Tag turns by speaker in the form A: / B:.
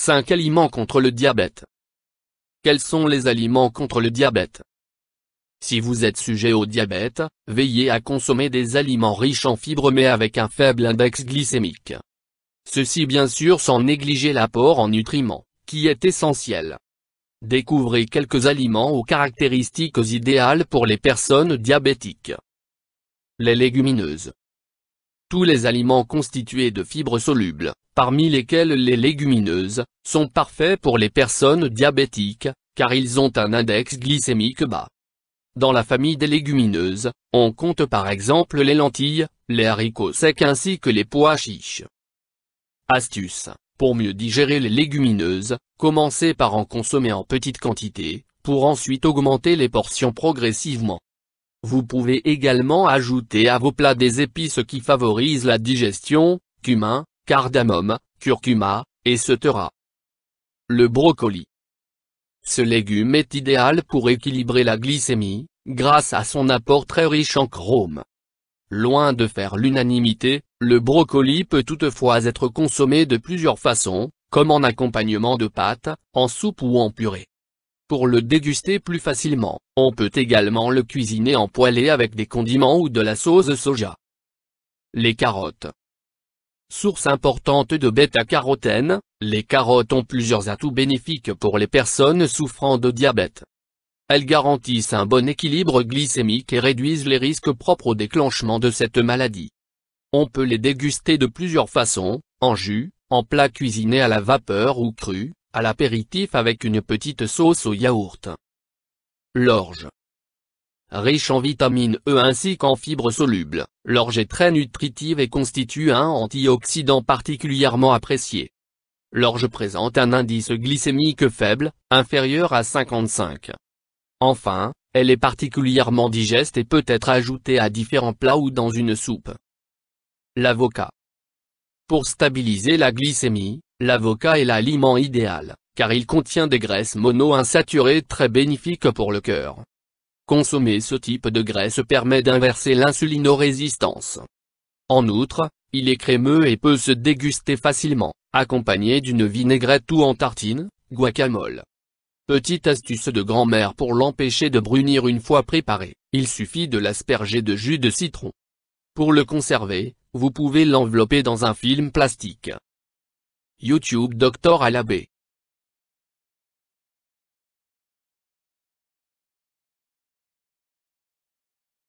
A: 5 aliments contre le diabète. Quels sont les aliments contre le diabète? Si vous êtes sujet au diabète, veillez à consommer des aliments riches en fibres mais avec un faible index glycémique. Ceci bien sûr sans négliger l'apport en nutriments, qui est essentiel. Découvrez quelques aliments aux caractéristiques idéales pour les personnes diabétiques. Les légumineuses. Tous les aliments constitués de fibres solubles, parmi lesquels les légumineuses, sont parfaits pour les personnes diabétiques, car ils ont un index glycémique bas. Dans la famille des légumineuses, on compte par exemple les lentilles, les haricots secs ainsi que les pois chiches. Astuce: pour mieux digérer les légumineuses, commencez par en consommer en petite quantité, pour ensuite augmenter les portions progressivement. Vous pouvez également ajouter à vos plats des épices qui favorisent la digestion, cumin, cardamome, curcuma, etc. Le brocoli. Ce légume est idéal pour équilibrer la glycémie, grâce à son apport très riche en chrome. Loin de faire l'unanimité, le brocoli peut toutefois être consommé de plusieurs façons, comme en accompagnement de pâtes, en soupe ou en purée. Pour le déguster plus facilement, on peut également le cuisiner en poêlé avec des condiments ou de la sauce soja. Les carottes. Source importante de bêta-carotène, les carottes ont plusieurs atouts bénéfiques pour les personnes souffrant de diabète. Elles garantissent un bon équilibre glycémique et réduisent les risques propres au déclenchement de cette maladie. On peut les déguster de plusieurs façons, en jus, en plat cuisiné à la vapeur ou cru, à l'apéritif avec une petite sauce au yaourt. L'orge. Riche en vitamine E ainsi qu'en fibres solubles, l'orge est très nutritive et constitue un antioxydant particulièrement apprécié. L'orge présente un indice glycémique faible, inférieur à 55. Enfin, elle est particulièrement digeste et peut être ajoutée à différents plats ou dans une soupe. L'avocat. Pour stabiliser la glycémie, l'avocat est l'aliment idéal, car il contient des graisses monoinsaturées très bénéfiques pour le cœur. Consommer ce type de graisse permet d'inverser l'insulinorésistance. En outre, il est crémeux et peut se déguster facilement, accompagné d'une vinaigrette ou en tartine, guacamole. Petite astuce de grand-mère pour l'empêcher de brunir une fois préparé, il suffit de l'asperger de jus de citron. Pour le conserver, vous pouvez l'envelopper dans un film plastique. YouTube Dr Alabé.